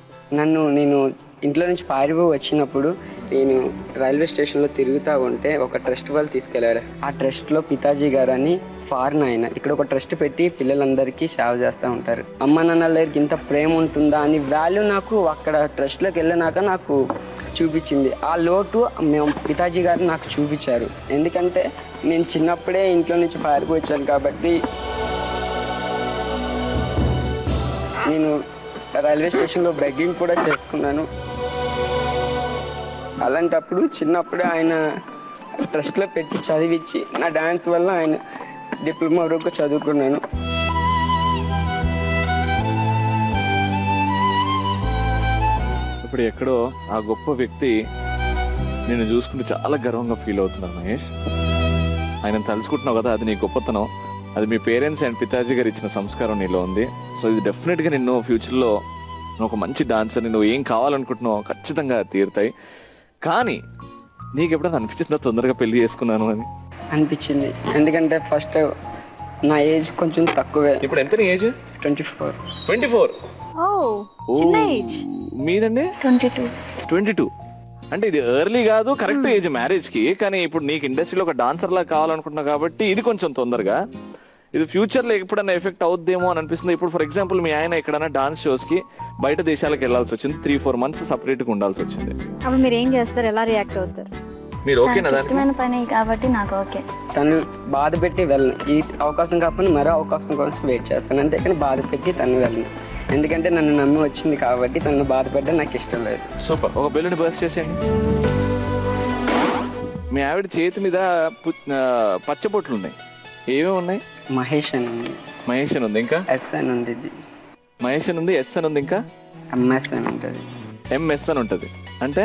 నేను ఇంట్లో నుంచి పారిపోయి వచ్చినప్పుడు నేను రైల్వే స్టేషన్లో తిరుగుతూ ఉంటే ఒక ట్రస్ట్ వాళ్ళు తీసుకెళ్లారు. ఆ ట్రస్ట్లో పితాజీ గారు అని ఫారిన్ ఆయన ఇక్కడ ఒక ట్రస్ట్ పెట్టి పిల్లలందరికీ సేవ చేస్తూ ఉంటారు. అమ్మ నాన్నల దగ్గరికి ఇంత ప్రేమ ఉంటుందా అని వాల్యూ నాకు అక్కడ ట్రస్ట్లోకి వెళ్ళినాక నాకు చూపించింది. ఆ లోటు మేము పితాజీ గారు నాకు చూపించారు. ఎందుకంటే నేను చిన్నప్పుడే ఇంట్లో నుంచి పారిపోయి వచ్చాను కాబట్టి నేను రైల్వే స్టేషన్లో బెగ్గింగ్ కూడా చేసుకున్నాను. అలాంటప్పుడు చిన్నప్పుడే ఆయన ట్రస్ట్లో పెట్టి చదివించి నా డాన్స్ వల్ల ఆయన డిప్లొమా వరకు చదువుకున్నాను. ఇప్పుడు ఎక్కడో ఆ గొప్ప వ్యక్తి నేను చూసుకుంటూ చాలా గర్వంగా ఫీల్ అవుతున్నాను మహేష్. ఆయన తలుచుకుంటున్నావు కదా, అది నీ గొప్పతనం. అది మీ పేరెంట్స్ అండ్ పితాజీ గారు ఇచ్చిన సంస్కారం నీలో ఉంది. సో ఇది డెఫినెట్గా నిన్ను ఫ్యూచర్లో నువ్వు ఒక మంచి డాన్సర్ని, నువ్వు ఏం కావాలనుకుంటున్నావు ఖచ్చితంగా తీరుతాయి. కానీ నీకు ఎప్పుడైనా అనిపించిందా తొందరగా పెళ్లి చేసుకున్నాను అని? అనిపించింది, ఎందుకంటే ఫస్ట్ నా ఏజ్ కొంచెం తక్కువే. ఇప్పుడు ఎంత నీ ఏజ్? 24. 24? చిన్న ఏజ్. మీదండి? 22. అంటే ఇది ఎర్లీ కాదు, కరెక్ట్ ఏజ్ మ్యారేజ్ కి. కానీ ఇప్పుడు నీకు ఇండస్ట్రీలో ఒక డాన్సర్ లా కావాలనుకుంటున్నావు కాబట్టి ఇది కొంచెం తొందరగా. ఇది ఫ్యూచర్ లో ఎప్పుడన్నా ఎఫెక్ట్ అవుద్దేమో అని అనిపిస్తుంది. ఇప్పుడు ఫర్ ఎగ్జాంపుల్ మీ ఆయన ఎక్కడైనా డాన్స్ షోస్ కి బయట దేశాలకు వెళ్లాల్సి వచ్చింది, 3-4 months సపరేట్ గా ఉండాల్సి వచ్చింది. అప్పుడు మీరు ఏం చేస్తారు? ఎలా రియాక్ట్ అవుతారు? మీరు ఓకేనా? ఇష్టమైన పని కాబట్టి నాకు ఓకే. తను బాధ పెట్టి వెళ్ళను, ఈ అవకాశం కాకపోతే మరో అవకాశం కోసం వెయిట్ చేస్తాను అంతే, కానీ బాధ పెట్టి తను వెళ్ళను. ఎందుకంటే నన్ను నమ్మి వచ్చింది కాబట్టి తను బాధ పెట్టడం నాకు ఇష్టం లేదు. సూపర్. ఒక బెలూన్ బర్స్ట్ చేసేయండి. మీ ఆవిడ చేతి మీద పచ్చబొట్లు ఉన్నాయి, ఏమేమి ఉన్నాయి? మహేష్ అని ఉంది. మహేష్ అని ఉంది, ఇంకా ఎస్ అని ఉంది. మహేష్ అని ఉంది, ఎస్ అని ఉంది, ఇంకా ఎంఎస్ అని ఉంటుంది. ఎంఎస్ అని ఉంటుంది. అంటే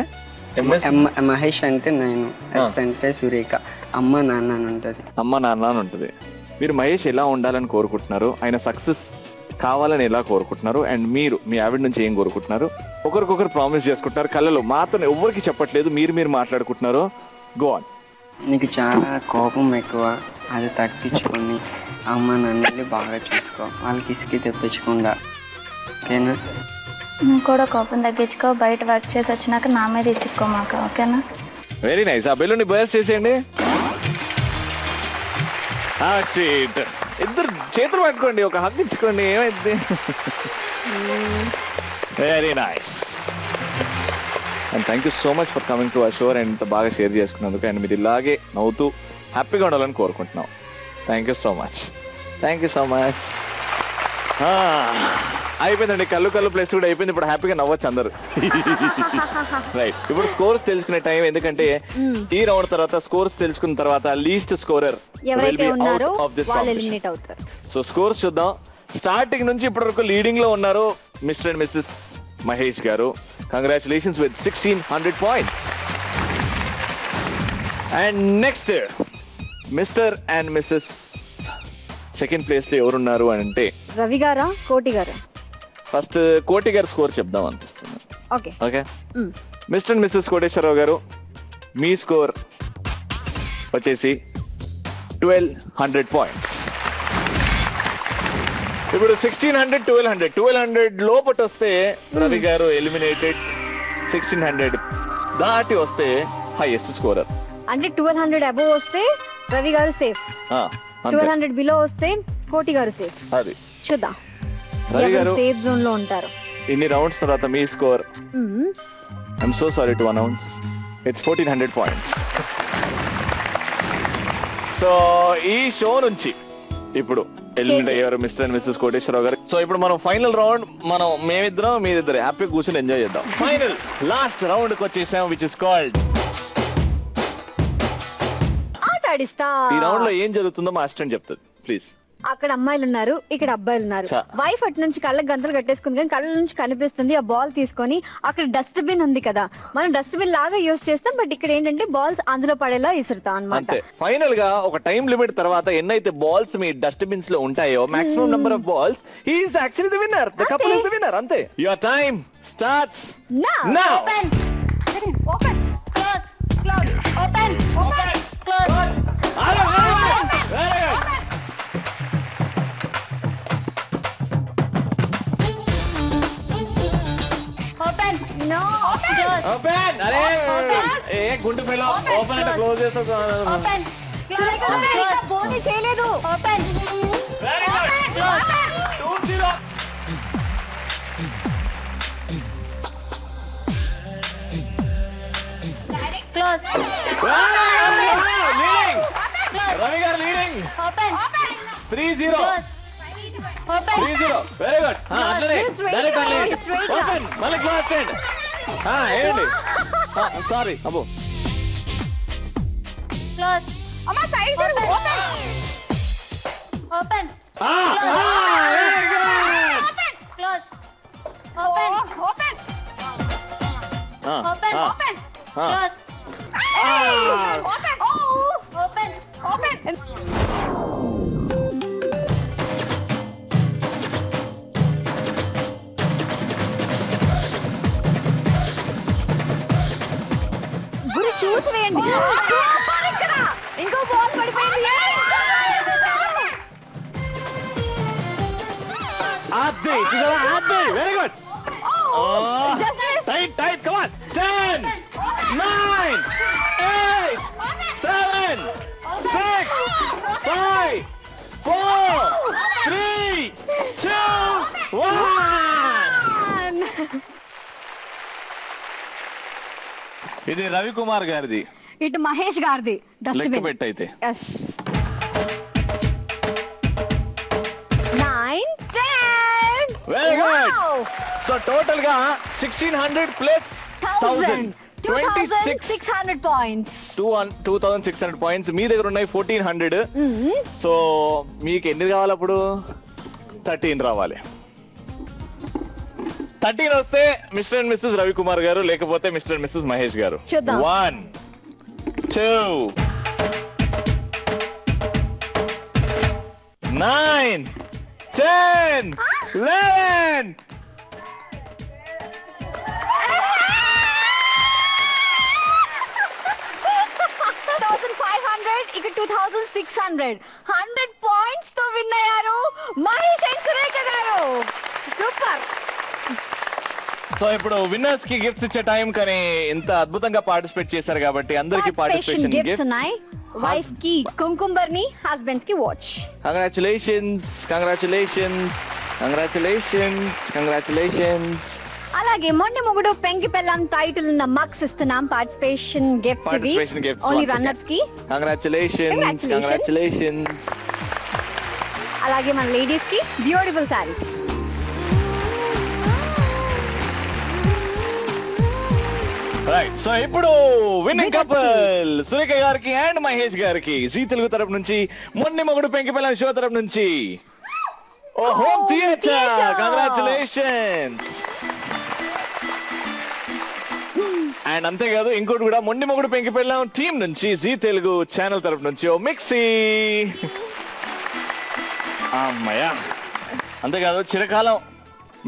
మహేష్ అంటే నేను, ఎస్ అంటే సురేఖ, అమ్మ నాన్న అని ఉంటుంది. అమ్మ నాన్న అని ఉంటుంది. మీరు మహేష్ ఎలా ఉండాలని కోరుకుంటున్నారు, ఆయన సక్సెస్ కావాలని ఎలా కోరుకుంటున్నారు, అండ్ మీరు మీ ఆవిడ నుంచి ఏం కోరుకుంటున్నారు? ఒకరికొకరు ప్రామిస్ చేసుకుంటున్నారు కళ్ళలో, మాతో ఎవరికి చెప్పట్లేదు, మీరు మాట్లాడుకుంటున్నారు. Go on. నీకు చాలా కోపం ఎక్కువ, అది తగ్గించుకొని అమ్మ నాన్నని బాగా చూసుకో, వాళ్ళకి ఇసుకి తెప్పించకుండా. ఓకేనా? నువ్వు కూడా కోపం తగ్గించుకో, బయట వర్క్ చేసి వచ్చినాక నా మీద ఇసుక్కోమాక. ఓకేనా? Very nice. ఆ బెలూన్ని బర్స్ట్ చేసేయండి. స్వీట్. ఇద్దరు చేతులు పట్టుకోండి, ఒక హగ్ ఇచ్చుకోండి, ఏమైంది? Very nice. And thank you so much for coming to our show and ఇంత బాగా షేర్ చేసుకున్నందుకు. అండ్ మీరు ఇలాగే నవ్వుతూ హ్యాపీగా ఉండాలని కోరుకుంటున్నాం. Thank you so much. అయిపోయిందండి, కళ్ళు ప్లేస్ కూడా అయిపోయింది. ఇప్పుడు హ్యాపీగా నవ్వచ్చు అందరు. రైట్, ఇప్పుడు స్కోర్స్ తెలుసుకునే టైం. ఎందుకంటే ఈ రౌండ్ తర్వాత స్కోర్స్ తెలుసుకున్న తర్వాత లీస్ట్ స్కోరర్ ఎవరైతే ఉన్నారో వాళ్ళు ఎలిమినేట్ అవుతారు. సో స్కోర్స్ చూద్దాం. స్టార్టింగ్ నుంచి ఇప్పటి వరకు లీడింగ్ లో ఉన్నారు mister and missus Mahesh garu. Congratulations with 1600 points. And next mister and Mrs second place లో ఎవరున్నారు అంటే రవి గారా కోటి గారా? ఫస్ట్ కోటి గారు స్కోర్ చెప్దాం అనిపిస్తుంది. Okay okay, mister and missus Koteswararao garu మీ స్కోర్ వచ్చేసి 1200 points. ఇప్పుడు 1600 1200 లోపట వస్తే రవి గారు ఎలిమినేటెడ్. 1600 దాటి వస్తే హైయెస్ట్ స్కోరర్. అంటే 1200 అబోవ్ వస్తే రవి గారు సేఫ్, 1200 బిలో వస్తే కోటి గారు సేఫ్. అది చూద్దాం రవి గారు సేఫ్ జోన్ లో ఉంటారు. ఇన్ని రౌండ్స్ తర్వాత మీ score I'm so sorry to announce it's 1400 points. So ఈ షో నుంచి ఇప్పుడు ఎలిమినేట్ అయ్యారు మిస్టర్ అండ్ మిస్సెస్ కోటేశ్వరరావు గారు. సో ఇప్పుడు మనం ఫైనల్ రౌండ్, మనం మేమిద్దరం మీరిద్దరు హ్యాపీ కూర్చొని ఎంజాయ్ చేద్దాం. ఫైనల్ లాస్ట్ రౌండ్ కి వచ్చేసాం, విచ్ ఇస్ కాల్డ్ ఆట ఆడిస్తా. ఈ రౌండ్ లో ఏం జరుగుతుందో మా అసిస్టెంట్ చెప్తుంది ప్లీజ్. అక్కడ అమ్మాయిలు ఉన్నారు, ఇక్కడ అబ్బాయిలు ఉన్నారు. వైఫ్ అటు నుంచి కళ్ళకి గంతలు కట్టేసుకుంది, కానీ కళ్ళ నుంచి కనిపిస్తుంది. ఆ బాల్ తీసుకొని అక్కడ డస్ట్బిన్ ఉంది కదా, మనం డస్ట్బిన్ లాగా యూజ్ చేస్తాం. బట్ ఇక్కడ ఏంటంటే బాల్స్ అందులో పడేలా ఇసురుతాం అన్నమాట. ఫైనల్ గా ఒక టైం లిమిట్ తర్వాత ఎన్నైతే బాల్స్ మీ డస్ట్బిన్స్ లో ఉంటాయో maximum number of balls, he is actually the winner. The couple is the winner. అంతే. Your time starts now. Open open close close open open close. Open no open. అరే ఏ గుండు పిల్ల open అంటే close చేస్తా. Open close బోని చేయలేదు. Open very good. Close 2-0. Close leading. Ravi గారు leading. Open 3-0. Open 3-0. Very good. అట్లనే డైరెక్ట్ అన్లీ. ఓపెన్ మళ్ళీ క్లోజ్ చేయండి. ఏంటి సారీ అబ్బో. క్లోజ్ అమ్మ సైడ్ జరుగు. Open open very good. Close open open open open close open open open. గురి చూసి వేయండి. ఇక్కడ ఇంకో బాల్ పడిపోయింది. అది very good. Tight come on. 10 9 8 7 6 5 4 3 2 1. ఇది రవికుమార్ గారిది, ఇటు మహేష్ గారిది లెక్క డస్ట్బిన్. పెట్టయితే 9 10. Very good. సో టోటల్ గా 1600 ప్లస్ 1000 2600 points. 2600 points. మీ దగ్గర ఉన్నాయి 1400. సో మీకు ఎన్ని కావాలి అప్పుడు? 13 రావాలి. 13 వస్తే మిస్టర్ అండ్ మిస్సెస్ రవికుమార్ గారు, లేకపోతే మిస్టర్ అండ్ మిస్సెస్ మహేష్ గారు. 1 2 9 10 11 ఇక 2600 100 పాయింట్స్ తో విన్ అయ్యారు మహేష్ అండ్ సురేఖ గారు. సూపర్. సో ఇప్పుడు విన్నర్స్ కి గిఫ్ట్స్ ఇచ్చే టైం, కానీ ఇంత అద్భుతంగా పార్టిసిపేట్ చేశారు కాబట్టి అందరికి పార్టిసిపేషన్ గిఫ్ట్స్ ఉన్నాయి. వైఫ్ కి కుంకుమర్ని, హస్బెండ్స్ కి watch. Congratulations congratulations congratulations congratulations. అలాగే మొన్న మొగుడు పెంకి పెళ్ళం టైటిల్ ఉన్న మక్స్ ఇస్తున్నాం. పార్టిసిపేషన్ గిఫ్ట్స్ ఇవి ఓన్లీ రన్నర్స్ కి. Congratulations congratulations. అలాగే మన లేడీస్ కి బ్యూటిఫుల్ సారీస్. రైట్. సో ఇప్పుడు విన్నింగ్ కపుల్ సురేఖ గారికి అండ్ మహేష్ గారికి జీ తెలుగు తరపు నుంచి, మొన్ని మొగుడు పెంకిపల్లి షో తరపు నుంచి హోమ్ థియేటర్. కంగ్రాచులేషన్స్. అండ్ అంతేకాదు ఇంకోటి కూడా, మొండి మొగుడు పెంకిపల్లి టీం నుంచి జీ తెలుగు ఛానల్ తరపు నుంచి మిక్సీ. అమ్మయ్యా. అంతేకాదు చిరకాలం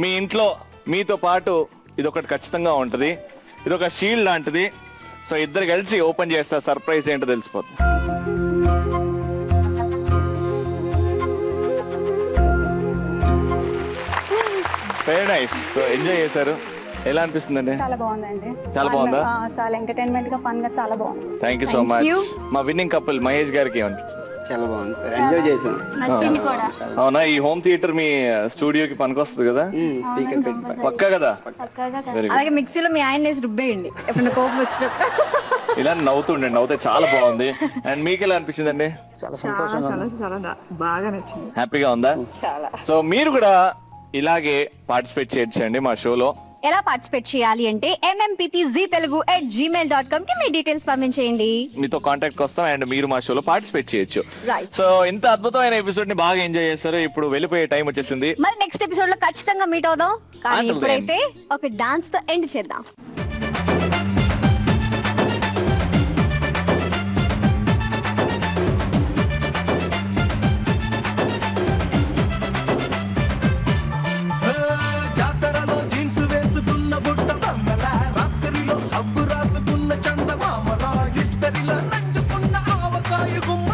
మీ ఇంట్లో మీతో పాటు ఇదొకటి ఖచ్చితంగా ఉంటుంది. ఇదొక షీల్డ్ లాంటిది. సో ఇద్దరు కలిసి ఓపెన్ చేస్తారు, సర్ప్రైజ్ ఏంటో తెలిసిపోతుంది. Very nice. సో ఎంజాయ్ చేశారు. ఎలా అనిపిస్తుందండి? చాలా బాగుందండి. చాలా బాగుందా? చాలా ఎంటర్టైన్మెంట్ గా ఫన్ గా చాలా బాగుంది. Thank you so much. మా విన్నింగ్ కపుల్ మహేష్ గారికి ఏమనిపించింది? చాలా బాగుంది సార్, ఎంజాయ్ చేశాను. అవునా? ఈ హోమ్ థియేటర్ మీ స్టూడియోకి పనికొస్తుంది కదా? స్పీకర్ పెట్టి పక్కా కదా? అలాగే మిక్సీలో మీ ఆయన వేసి రుబ్బేయండి ఎప్పుడైనా కోపం వచ్చినప్పుడు. ఇలా నవ్వుతుండండి, నవ్వుతే చాలా బాగుంది. అండ్ మీకు ఎలా అనిపించిందండి? చాలా సంతోషంగా చాలా బాగా నచ్చింది. హ్యాపీగా ఉందా? చాలా. సో మీరు కూడా ఇలాగే పార్టిసిపేట్ చేయొచ్చండి మా షోలో. ఎలా పార్టిసిపేట్ చేయాలి అంటే mmppztelugu@gmail.com కి మీ డీటెయిల్స్ పంపించేయండి. మీతో కాంటాక్ట్ వస్తాం అండ్ మీరు మా షోలో పార్టిసిపేట్ చేయొచ్చు. రైట్. సో ఇంత అద్భుతమైన ఎపిసోడ్ ని బాగా ఎంజాయ్ చేస్తారు. ఇప్పుడు వెళ్ళిపోయే టైం వచ్చేసింది. మరి నెక్స్ట్ ఎపిసోడ్ లో ఖచ్చితంగా మీట్ అవుదాం. కానీ Until ఇప్పుడైతే ఒక డాన్స్ తో ఎండ్ చేద్దాం. జాతరలో జీన్స్ వేసుకున్న బుట్ట బొమ్మల, రాత్రిలో సబ్బు రాసుకున్న చందమామల, ఇస్తరిలో నంచుకున్న ఆవకాయ గుమ్మ.